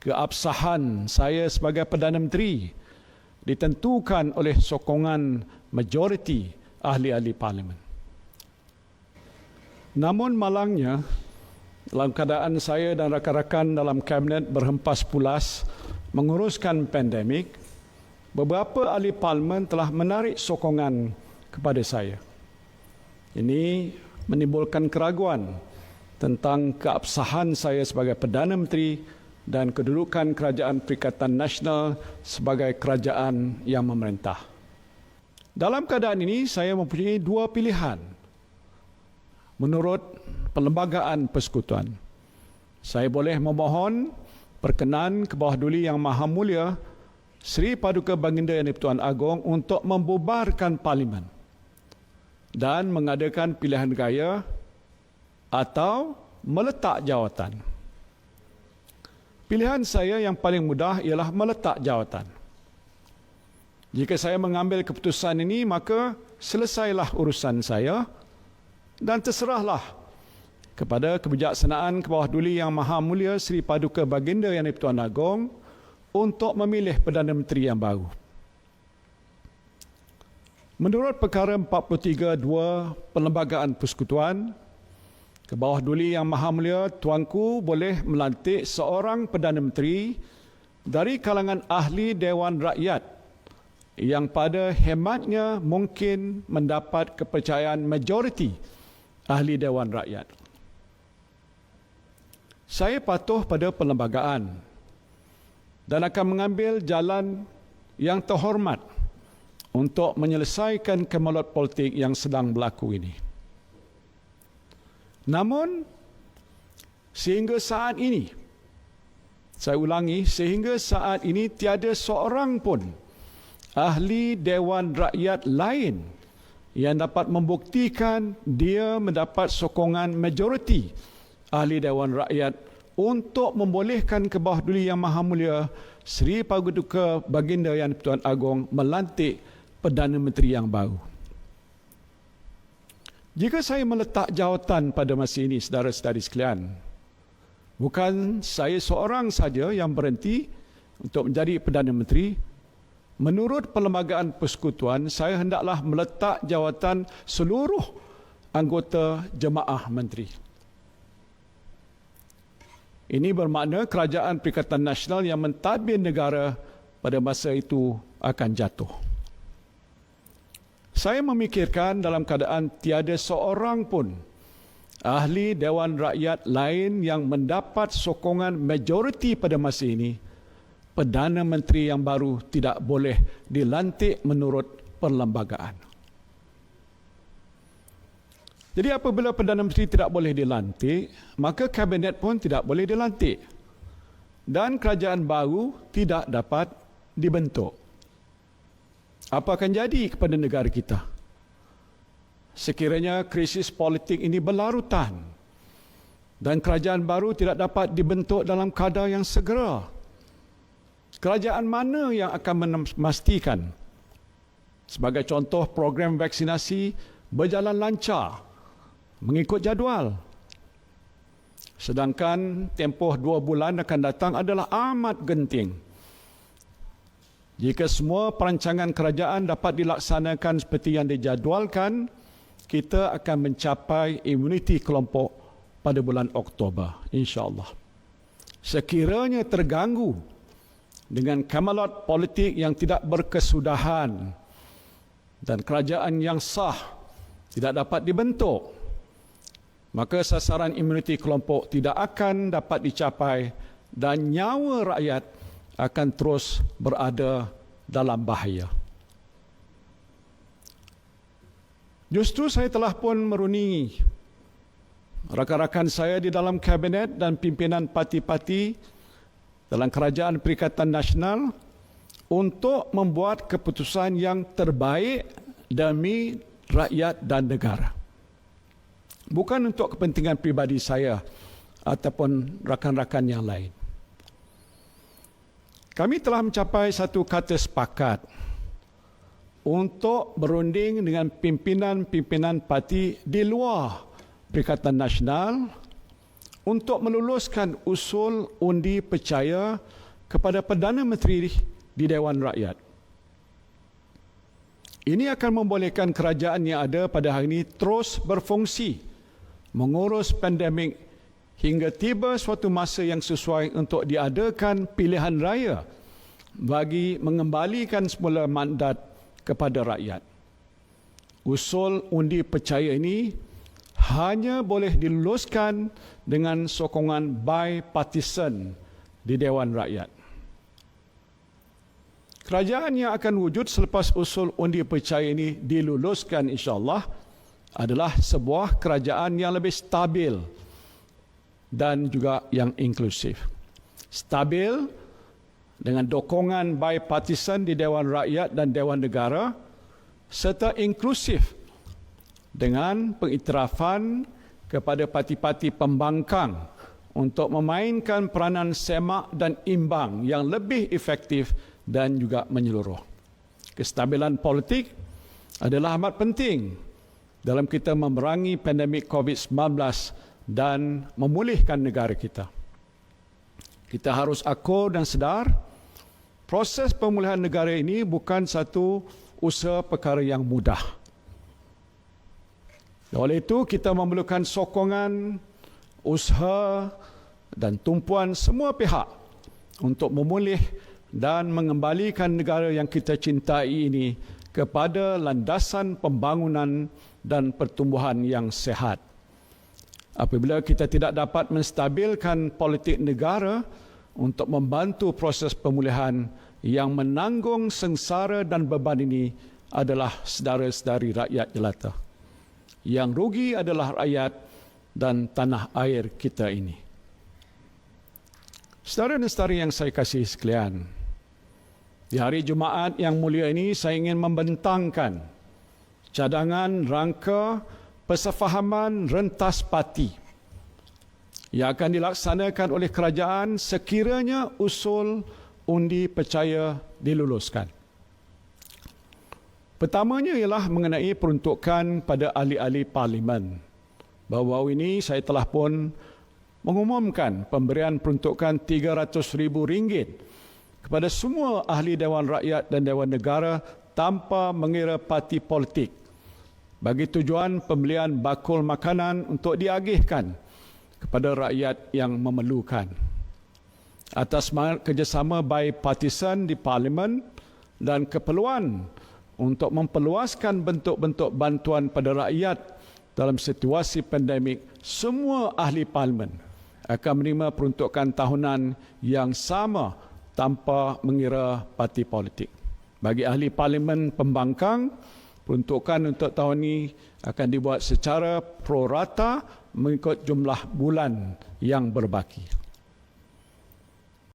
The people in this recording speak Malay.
keabsahan saya sebagai Perdana Menteri ditentukan oleh sokongan majoriti ahli-ahli parlimen. Namun malangnya, dalam keadaan saya dan rakan-rakan dalam kabinet berhempas pulas menguruskan pandemik, beberapa ahli parlimen telah menarik sokongan kepada saya. Ini menimbulkan keraguan tentang keabsahan saya sebagai Perdana Menteri dan kedudukan Kerajaan Perikatan Nasional sebagai kerajaan yang memerintah. Dalam keadaan ini, saya mempunyai dua pilihan. Menurut Perlembagaan Persekutuan, saya boleh memohon perkenan ke bawah duli Yang Maha Mulia Seri Paduka Baginda Yang di-Pertuan Agong untuk membubarkan parlimen dan mengadakan pilihan raya atau meletak jawatan. Pilihan saya yang paling mudah ialah meletak jawatan. Jika saya mengambil keputusan ini, maka selesailah urusan saya dan terserahlah kepada kebijaksanaan ke bawah duli Yang Maha Mulia Seri Paduka Baginda Yang di-Pertuan Agong untuk memilih Perdana Menteri yang baru. Menurut perkara 43.2 Perlembagaan Persekutuan, ke bawah duli Yang Maha Mulia Tuanku boleh melantik seorang Perdana Menteri dari kalangan ahli Dewan Rakyat yang pada hematnya mungkin mendapat kepercayaan majoriti ahli Dewan Rakyat. Saya patuh pada perlembagaan dan akan mengambil jalan yang terhormat untuk menyelesaikan kemelut politik yang sedang berlaku ini. Namun, sehingga saat ini, saya ulangi, sehingga saat ini tiada seorang pun ahli Dewan Rakyat lain yang dapat membuktikan dia mendapat sokongan majoriti ahli Dewan Rakyat untuk membolehkan ke bawah duli Yang Maha Mulia Seri Paduka Baginda Yang di-Pertuan Agong melantik Perdana Menteri yang baru. Jika saya meletak jawatan pada masa ini, saudara-saudari sekalian, bukan saya seorang saja yang berhenti untuk menjadi Perdana Menteri. Menurut Perlembagaan Persekutuan, saya hendaklah meletak jawatan seluruh anggota Jemaah Menteri. Ini bermakna Kerajaan Perikatan Nasional yang mentadbir negara pada masa itu akan jatuh. Saya memikirkan dalam keadaan tiada seorang pun ahli Dewan Rakyat lain yang mendapat sokongan majoriti pada masa ini, Perdana Menteri yang baru tidak boleh dilantik menurut perlembagaan. Jadi apabila Perdana Menteri tidak boleh dilantik, maka Kabinet pun tidak boleh dilantik. Dan kerajaan baru tidak dapat dibentuk. Apa akan jadi kepada negara kita? Sekiranya krisis politik ini berlarutan dan kerajaan baru tidak dapat dibentuk dalam kadar yang segera, kerajaan mana yang akan memastikan, sebagai contoh, program vaksinasi berjalan lancar mengikut jadual? Sedangkan tempoh 2 bulan akan datang adalah amat genting. Jika semua perancangan kerajaan dapat dilaksanakan seperti yang dijadualkan, kita akan mencapai imuniti kelompok pada bulan Oktober, insya-Allah. Sekiranya terganggu dengan kemelut politik yang tidak berkesudahan dan kerajaan yang sah tidak dapat dibentuk, maka sasaran imuniti kelompok tidak akan dapat dicapai dan nyawa rakyat akan terus berada dalam bahaya. Justru saya telah pun merundingi rakan-rakan saya di dalam kabinet dan pimpinan parti-parti dalam Kerajaan Perikatan Nasional untuk membuat keputusan yang terbaik demi rakyat dan negara. Bukan untuk kepentingan pribadi saya ataupun rakan-rakan yang lain. Kami telah mencapai satu kata sepakat untuk berunding dengan pimpinan-pimpinan parti di luar Perikatan Nasional untuk meluluskan usul undi percaya kepada Perdana Menteri di Dewan Rakyat. Ini akan membolehkan kerajaan yang ada pada hari ini terus berfungsi, mengurus pandemik hingga tiba suatu masa yang sesuai untuk diadakan pilihan raya bagi mengembalikan semula mandat kepada rakyat. Usul undi percaya ini hanya boleh diluluskan dengan sokongan bipartisan di Dewan Rakyat. Kerajaan yang akan wujud selepas usul undi percaya ini diluluskan insya-Allah adalah sebuah kerajaan yang lebih stabil dan juga yang inklusif. Stabil dengan dokongan bipartisan di Dewan Rakyat dan Dewan Negara serta inklusif dengan pengiktirafan kepada parti-parti pembangkang untuk memainkan peranan semak dan imbang yang lebih efektif dan juga menyeluruh. Kestabilan politik adalah amat penting dalam kita memerangi pandemik COVID-19 dan memulihkan negara kita. Kita harus akur dan sedar, proses pemulihan negara ini bukan satu usaha perkara yang mudah. Oleh itu, kita memerlukan sokongan, usaha dan tumpuan semua pihak untuk memulih dan mengembalikan negara yang kita cintai ini kepada landasan pembangunan dan pertumbuhan yang sehat. Apabila kita tidak dapat menstabilkan politik negara untuk membantu proses pemulihan, yang menanggung sengsara dan beban ini adalah saudara-saudari rakyat jelata. Yang rugi adalah rakyat dan tanah air kita ini. Saudara dan saudari yang saya kasihi sekalian, di hari Jumaat yang mulia ini saya ingin membentangkan cadangan rangka persefahaman rentas parti yang akan dilaksanakan oleh kerajaan sekiranya usul undi percaya diluluskan. Pertamanya ialah mengenai peruntukan pada ahli-ahli parlimen. Baru-baru ini saya telah pun mengumumkan pemberian peruntukan RM300,000 kepada semua ahli Dewan Rakyat dan Dewan Negara tanpa mengira parti politik bagi tujuan pembelian bakul makanan untuk diagihkan kepada rakyat yang memerlukan. Atas semangat kerjasama bipartisan di Parlimen dan keperluan untuk memperluaskan bentuk-bentuk bantuan pada rakyat dalam situasi pandemik, semua ahli Parlimen akan menerima peruntukan tahunan yang sama tanpa mengira parti politik. Bagi ahli Parlimen pembangkang, peruntukan untuk tahun ini akan dibuat secara prorata mengikut jumlah bulan yang berbaki.